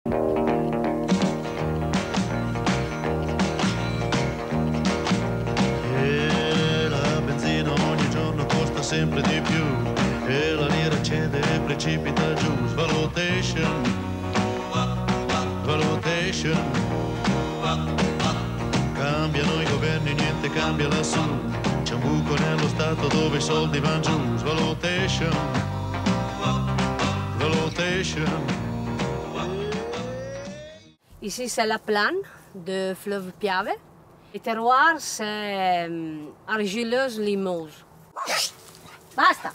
E la benzina ogni giorno costa sempre di più e la lira cede e precipita giù. Svalutation, valutation. Cambiano i governi, niente cambia lassù. C'è un buco nello Stato dove i soldi vanno giù. Svalutation, valutation. Ici, c'est la plane de fleuve Piave. Le terroir, c'est argileuse Limoges. Basta!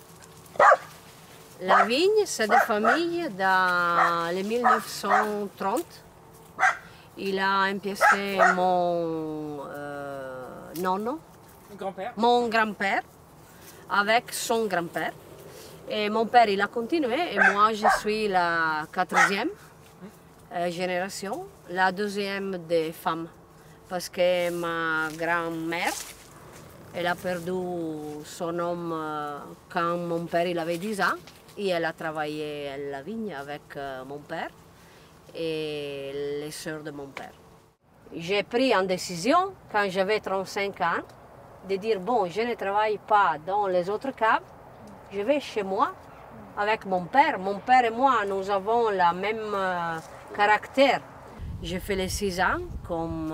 La vigne, c'est des familles dans les 1930. Il a empiécé mon nonno, mon grand-père, avec son grand-père. Et mon père, il a continué et moi, je suis la quatrième génération, la deuxième des femmes. Parce que ma grand-mère, elle a perdu son homme quand mon père il avait 10 ans et elle a travaillé à la vigne avec mon père et les sœurs de mon père. J'ai pris une décision quand j'avais 35 ans de dire bon, je ne travaille pas dans les autres caves, je vais chez moi avec mon père. Mon père et moi, nous avons le même caractère. J'ai fait les 6 ans comme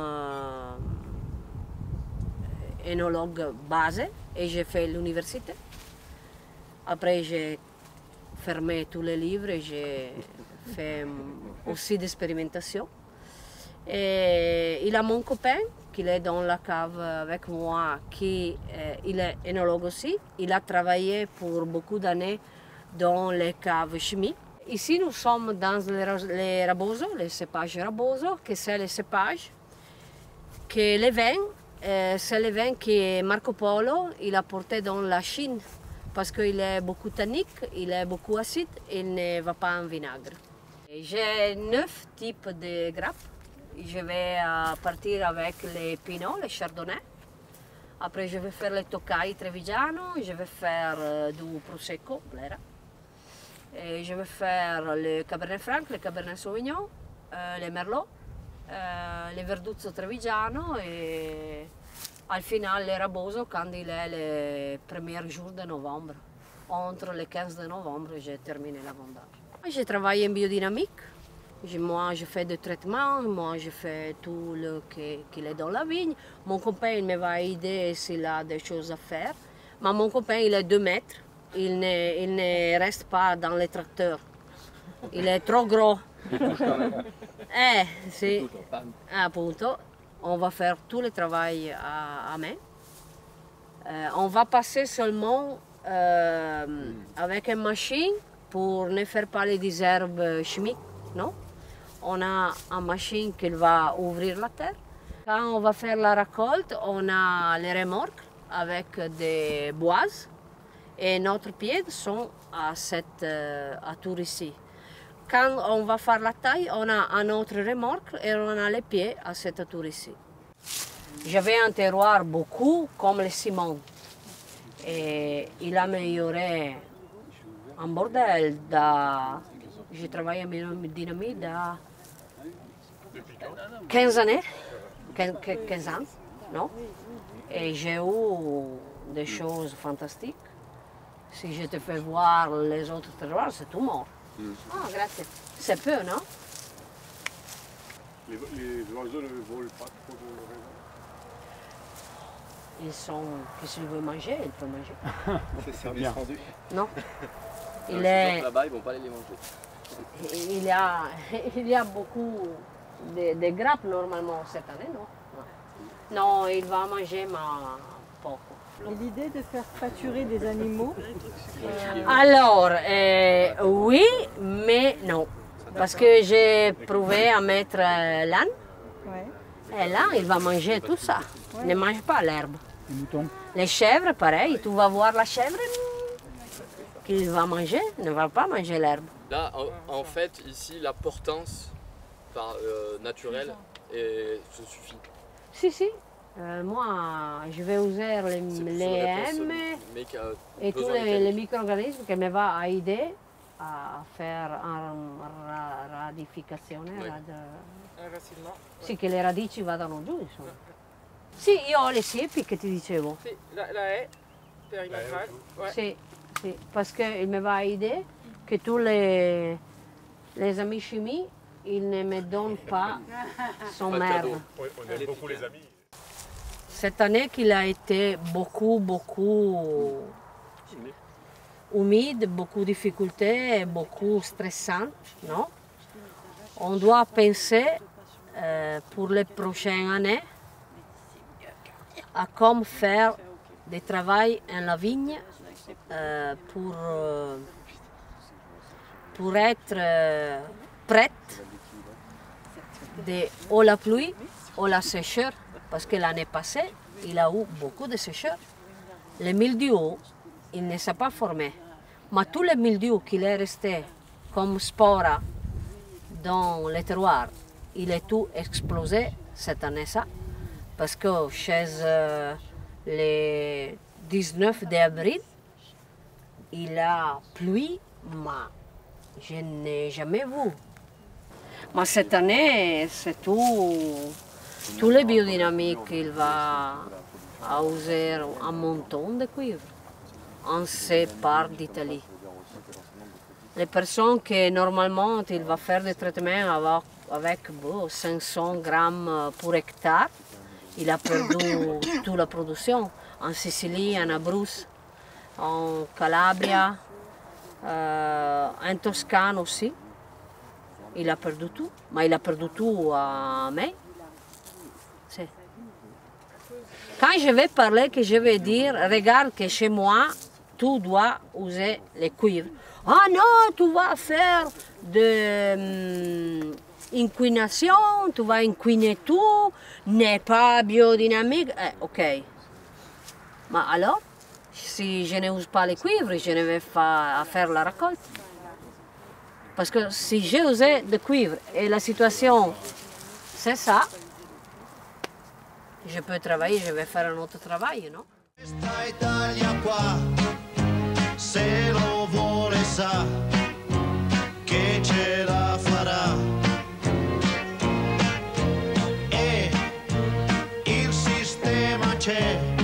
œnologue base et j'ai fait l'université. Après, j'ai fermé tous les livres et j'ai fait aussi des expérimentations. Et il a mon copain qui est dans la cave avec moi, qui il est œnologue aussi. Il a travaillé pour beaucoup d'années dans les caves chimiques. Ici, nous sommes dans les Raboso, les cépages Raboso, que c'est le cépage que les vins, c'est le vin que Marco Polo il a porté dans la Chine parce qu'il est beaucoup tannique, il est beaucoup acide, il ne va pas en vinaigre. J'ai 9 types de grappes. Je vais partir avec les Pinot, les Chardonnay. Après, je vais faire les Tokai Trevigiano, je vais faire du Prosecco, Blera. Et je vais faire le Cabernet Franc, le Cabernet Sauvignon, les Merlot, le Verduzzo Trevigiano et al final le Raboso quand il est le premier jour de novembre. Entre le 15 de novembre, j'ai terminé la vendage. J'ai travaillé en biodynamique. Moi, je fais des traitements, moi, je fais tout ce qu'il est dans la vigne. Mon copain me va aider s'il a des choses à faire. Mais mon copain, il est 2 mètres. Il ne reste pas dans les tracteurs. Il est trop gros. Sì. Appunto, on va faire tout le travail à main. On va passer seulement avec une machine pour ne faire pas les désherbes chimiques, non? On a une machine qui va ouvrir la terre. Quand on va faire la récolte, on a les remorques avec des boises. Et notre pied sont à tour ici. Quand on va faire la taille, on a un autre remorque et on a les pieds à cette tour ici. J'avais un terroir beaucoup comme le ciment. Et il a amélioré un bordel. J'ai travaillé en dynamite il 15 années, 15 ans, non? Et j'ai eu des choses fantastiques. Si je te fais voir les autres terroirs, c'est tout mort. Ah, grazie. C'est peu, non? Les oiseaux ne volent pas trop de raisin. Ils sont... Qu'est-ce qu'ils veulent manger, ils peuvent manger. C'est service rendu. Non. Il est... Là-bas, ils ne vont pas aller les manger. Il y a beaucoup de grappes normalement cette année, non? Non, il va manger, mais poco. Et l'idée de faire pâturer des animaux Alors, oui, mais non. Parce que j'ai prouvé à mettre l'âne. Ouais. Et là, il va manger tout ça. Ouais. Il ne mange pas l'herbe. Les moutons. Les chèvres, pareil. Tu vas voir la chèvre qu'il va manger, ne va pas manger l'herbe. Là, en fait, ici, la portance naturelle se suffit. Si. Moi, je vais user les M et tous les micro-organismes qui me vont aider a fare una radificazione, Oui. Un racinement. sì, che le radici vadano giù, insomma. Sì, io ho le siepi che ti dicevo. Si, la haie périmétrale. Ouais. Sì, sì, perché il me va idée que tous les amis chimies, ils ne me donnent pas son Pas de merde. cadeau. On aime beaucoup les amis. Cette année qu'il a été beaucoup humide, beaucoup de difficultés, beaucoup stressant, non? On doit penser pour les prochaines années à comment faire des travail en la vigne pour être prête ou la pluie ou la sécheur, parce que l'année passée, il a eu beaucoup de sécheurs. Le mildiou, il ne s'est pas formé, mais tout le mildiou qui est resté comme spora dans le terroir, il est tout explosé cette année-là, parce que chez le 19 avril, il a plu, mais je n'ai jamais vu. Mais cette année, c'est tout le biodynamique, il va user un montant de cuivre en ces parts d'Italie. Les personnes qui normalement il va faire des traitements avec 500 grammes pour hectare, il a perdu toute la production. En Sicile, en Abruzzo, en Calabria, en Toscane aussi. Il a perdu tout, mais il a perdu tout à mai. Quand je vais parler, que je vais dire, regarde que chez moi, tu dois user le cuivre. Ah non, tu vas faire de inquination, tu vas inquiner tout, n'est pas biodynamique. Ok. Mais alors, si je n'use pas le cuivre, je ne vais pas faire la récolte. Parce que si j'ai usé le cuivre et la situation, c'est ça, je peux travailler, je vais faire un autre travail, non? Questa Italia qua, se lo vuole sa che ce la farà. E il sistema c'è.